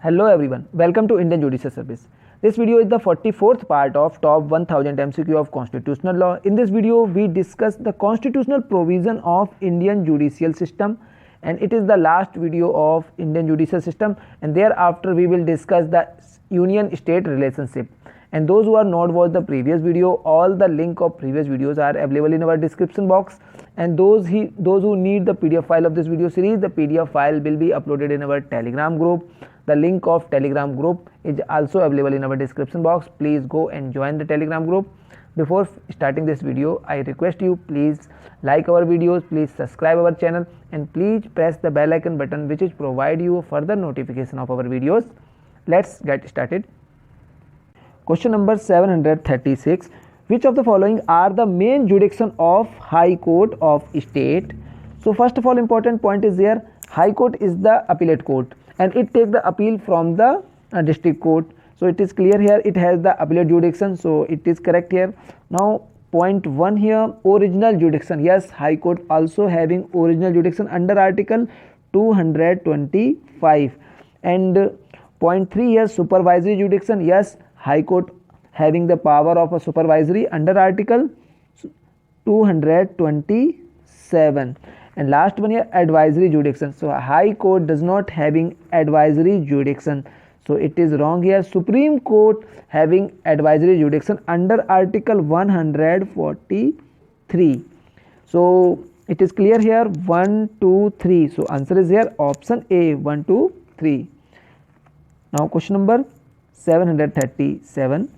Hello everyone, welcome to Indian Judicial Service. This video is the 44th part of top 1000 MCQ of constitutional law. In this video, we discuss the constitutional provision of Indian judicial system, and it is the last video of Indian judicial system, and thereafter we will discuss the union state relationship. And those who are not watched the previous video, all the link of previous videos are available in our description box, and those who need the PDF file of this video series, the PDF file will be uploaded in our Telegram group. The link of Telegram group is also available in our description box. Please go and join the Telegram group. Before starting this video, I request you, please like our videos, please subscribe our channel, and please press the bell icon button which is provide you further notification of our videos. Let's get started. Question number 736. Which of the following are the main jurisdiction of High Court of State? So first of all, important point is there, High Court is the appellate court and it takes the appeal from the district court. So it is clear here, it has the appellate jurisdiction, so it is correct here. Now point 1 here, original jurisdiction. Yes, High Court also having original jurisdiction under Article 225. And point 3 here, supervisory jurisdiction. Yes, High Court having the power of a supervisory under Article 227. And last one here, advisory jurisdiction. So High Court does not having advisory jurisdiction, so it is wrong here. Supreme Court having advisory jurisdiction under Article 143. So it is clear here, 1, 2, 3. So answer is here option A, 1, 2, 3. Now question number 737.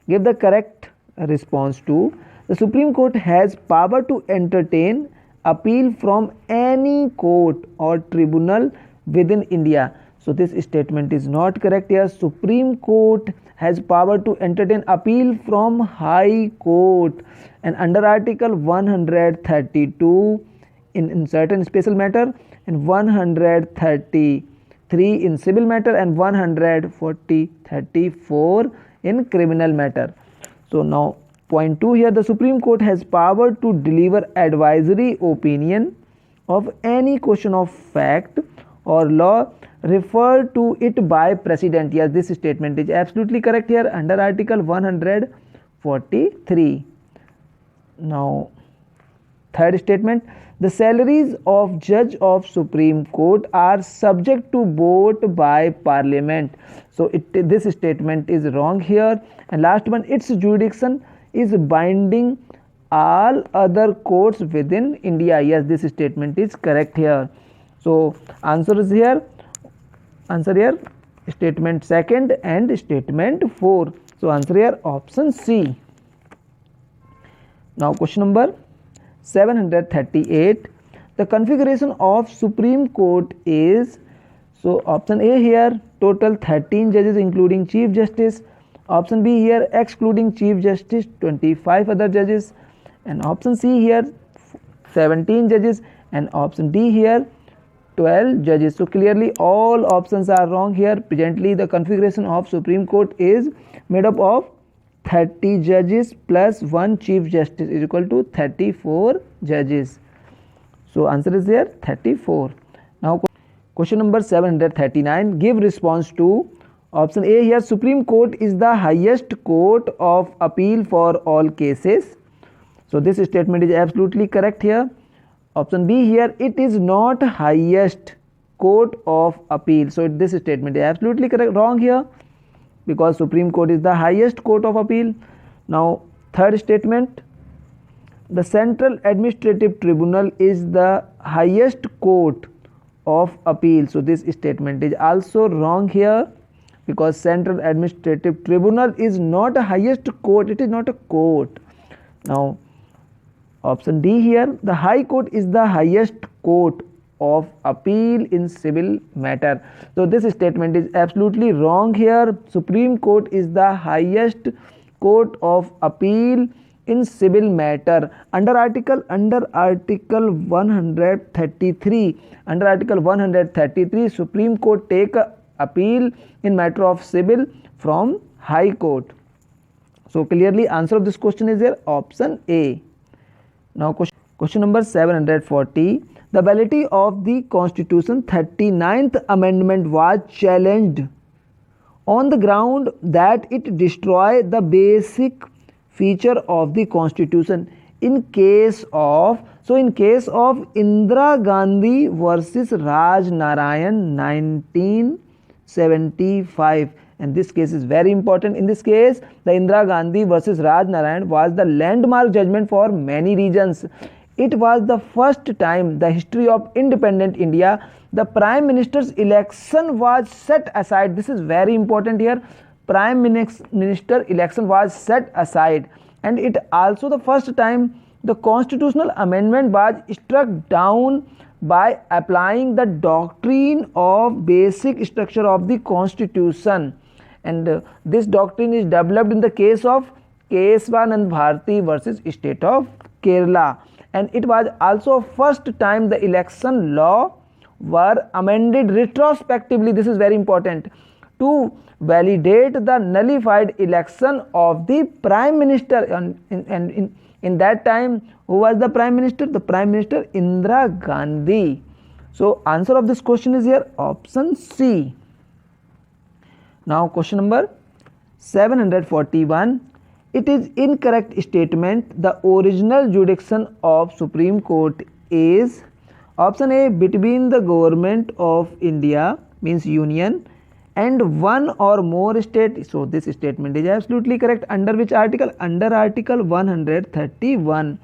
Give the correct response to: the Supreme Court has power to entertain appeal from any court or tribunal within India. So this statement is not correct here. Supreme Court has power to entertain appeal from High Court, and under Article 132 in certain special matter, and 133 in civil matter, and 134 in criminal matter. So now point 2 here, the Supreme Court has power to deliver advisory opinion of any question of fact or law referred to it by President. Yes, this statement is absolutely correct here under Article 143. Now third statement, the salaries of judge of Supreme Court are subject to vote by Parliament. So this statement is wrong here. And last one, its jurisdiction is binding all other courts within India. Yes, this statement is correct here. So answer is here, statement second and statement 4. So answer here option C. Now question number 738. The configuration of Supreme Court is, so option A here, total 13 judges including Chief Justice. Option B here, excluding Chief Justice, 25 other judges. And option C here, 17 judges. And option D here, 12 judges. So clearly all options are wrong here. Presently the configuration of Supreme Court is made up of 30 judges plus 1 Chief Justice is equal to 34 judges. So answer is here 34. Now question number 739. Give response to option A here, Supreme Court is the highest court of appeal for all cases. So this statement is absolutely correct here. Option B here, it is not highest court of appeal. So this statement is absolutely correct, wrong here, because Supreme Court is the highest court of appeal. Now third statement, the Central Administrative Tribunal is the highest court of appeal. So this statement is also wrong here, because Central Administrative Tribunal is not a highest court, it is not a court. Now option D here, the High Court is the highest court of appeal in civil matter. So this statement is absolutely wrong here. Supreme Court is the highest court of appeal in civil matter under Article 133. Under Article 133, Supreme Court take appeal in matter of civil from High Court. So clearly answer of this question is here option A. Now question number 740. The validity of the Constitution 39th Amendment was challenged on the ground that it destroyed the basic feature of the Constitution. In case of Indira Gandhi versus Raj Narayan 1975, and this case is very important. In this case, the Indira Gandhi versus Raj Narayan was the landmark judgment for many reasons. It was the first time in the history of independent India the Prime Minister's election was set aside. This is very important here. Prime Minister election was set aside, and it also the first time the constitutional amendment was struck down by applying the doctrine of basic structure of the Constitution. And this doctrine is developed in the case of Keswanand Bharati versus State of Kerala. And it was also first time the election law were amended retrospectively. This is very important, to validate the nullified election of the Prime Minister. And in that time, who was the Prime Minister? The Prime Minister Indira Gandhi. So answer of this question is here option C. Now question number 741. It is incorrect statement. The original jurisdiction of Supreme Court is option A, between the government of India means union and one or more state. So this statement is absolutely correct. Under which article? Under article 131.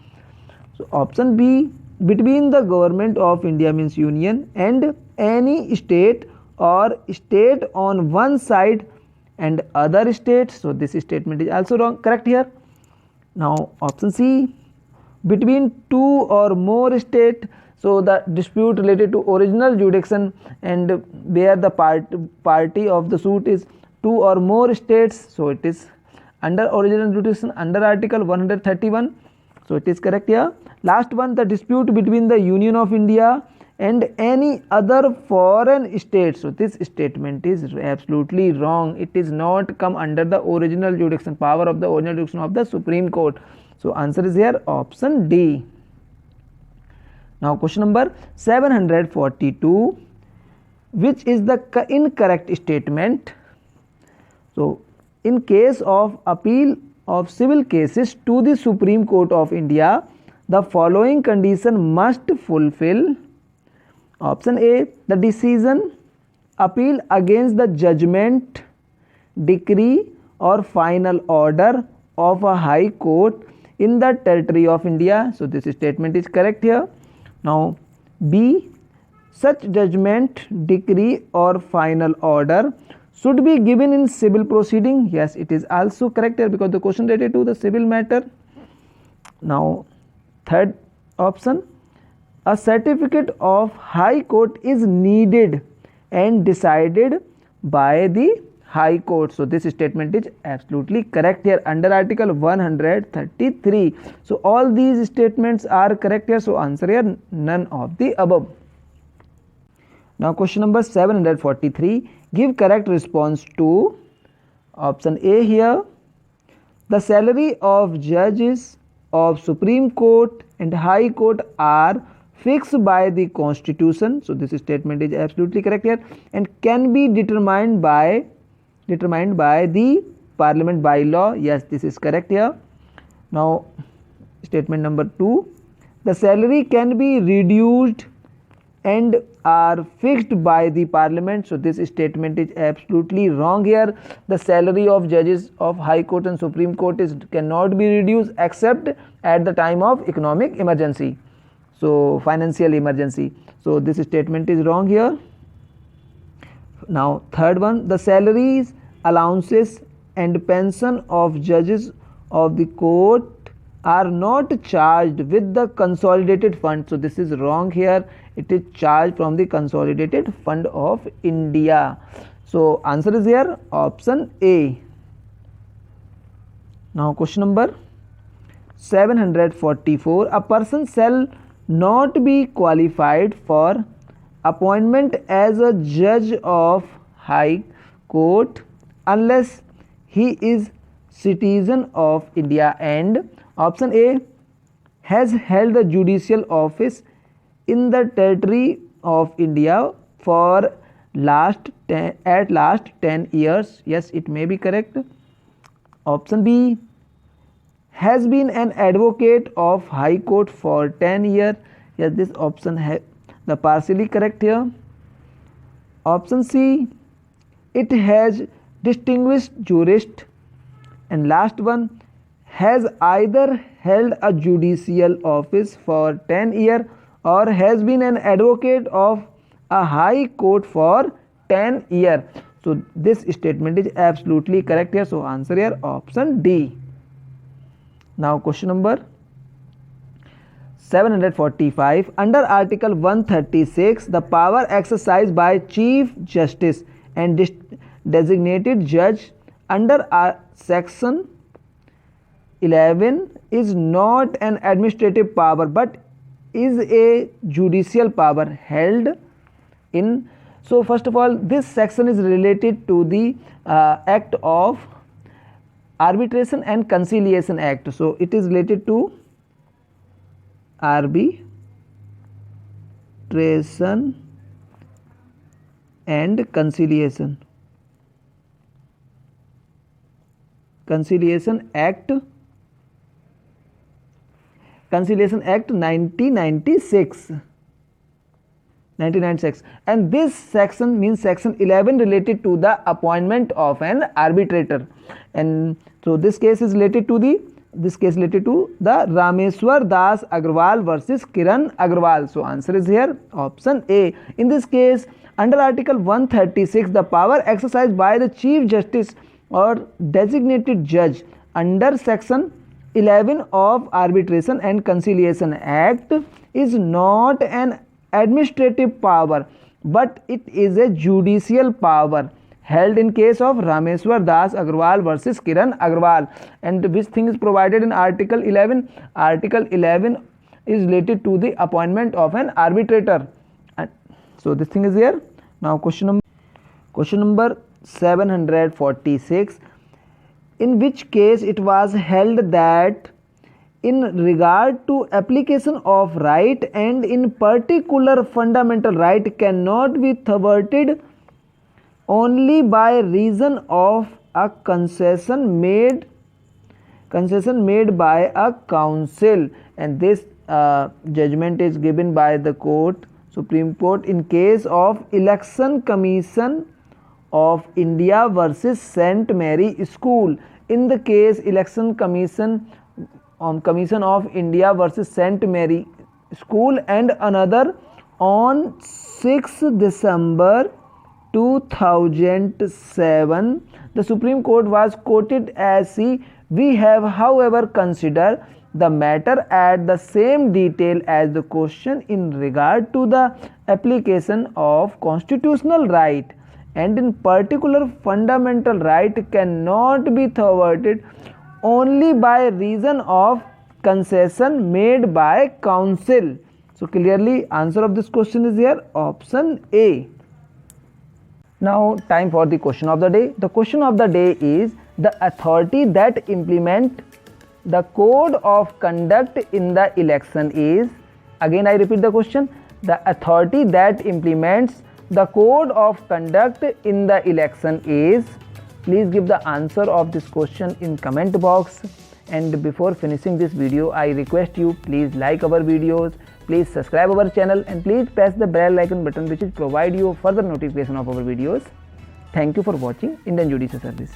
So option B, between the government of India means union and any state or state on one side and other states. So this statement is also wrong, correct here. Now option C, between two or more state. So the dispute related to original jurisdiction and where the party of the suit is two or more states. So it is under original jurisdiction under article 131. So it is correct here. Last one, the dispute between the Union of India and any other foreign state. So this statement is absolutely wrong. It is not come under the original jurisdiction, power of the original jurisdiction of the Supreme Court. So answer is here option D. Now question number 742, which is the incorrect statement? So in case of appeal of civil cases to the Supreme Court of India, the following condition must fulfill. Option A, the decision appeal against the judgment, decree or final order of a high court in the territory of India. So this statement is correct here. Now B, such judgment, decree or final order should be given in civil proceeding. Yes, it is also correct here because the question related to the civil matter. Now third option, a certificate of high court is needed and decided by the high court. So this statement is absolutely correct here under article 133. So all these statements are correct here. So answer here none of the above. Now question number 743, give correct response to option A here. The salary of judges of Supreme Court and High Court are fixed by the Constitution. So this statement is absolutely correct here and can be determined by the Parliament by law. Yes, this is correct here. Now statement number 2, the salary can be reduced and are fixed by the Parliament. So this statement is absolutely wrong here. The salary of judges of High Court and Supreme Court cannot be reduced except at the time of economic emergency, so financial emergency. So this statement is wrong here. Now third one, the salaries, allowances and pension of judges of the court are not charged with the consolidated fund. So this is wrong here. It is charged from the consolidated fund of India. So answer is here option A. Now question number 744, a person shall not be qualified for appointment as a judge of High Court unless he is citizen of India and option A, has held the judicial office in the territory of India for last 10 years. Yes, it may be correct. Option B, has been an advocate of High Court for 10 years. Yes, this option has the partially correct here. Option C, it has distinguished jurist. And last one, has either held a judicial office for 10 years or has been an advocate of a high court for 10 years. So this statement is absolutely correct here. So answer here option D. Now question number 745. Under Article 136, the power exercised by Chief Justice and designated judge under Section 11 is not an administrative power but is a judicial power held in. So first of all, this section is related to the Act of Arbitration and Conciliation Act. So it is related to Arbitration and Conciliation Act 1996, and this section means section 11 related to the appointment of an arbitrator. And so this case is related to the Rameswar Das Agrawal versus Kiran Agrawal. So answer is here option A. In this case, under Article 136, the power exercised by the Chief Justice or designated judge under Section 11 of Arbitration and Conciliation Act is not an administrative power but it is a judicial power held in case of Rameswar Das Agrawal versus Kiran Agrawal. And which thing is provided in Article 11? Article 11 is related to the appointment of an arbitrator. And so this thing is here. Now question number 746. In which case it was held that in regard to application of right and in particular fundamental right cannot be thwarted only by reason of a concession made by a council. And this judgment is given by the Supreme Court in case of Election Commission of India versus St. Mary School. In the case Election Commission of India versus St. Mary School and another on 6 December 2007, the Supreme Court was quoted as see, we have however considered the matter at the same detail as the question in regard to the application of constitutional right and in particular fundamental right cannot be thwarted only by reason of concession made by council. So clearly answer of this question is here option A. Now time for the question of the day. The question of the day is the authority that implement the code of conduct in the election is. Again I repeat the question. The authority that implements the code of conduct in the election is. Please give the answer of this question in comment box. And before finishing this video, I request you please like our videos, please subscribe our channel and please press the bell icon button which will provide you further notification of our videos. Thank you for watching Indian Judicial Service.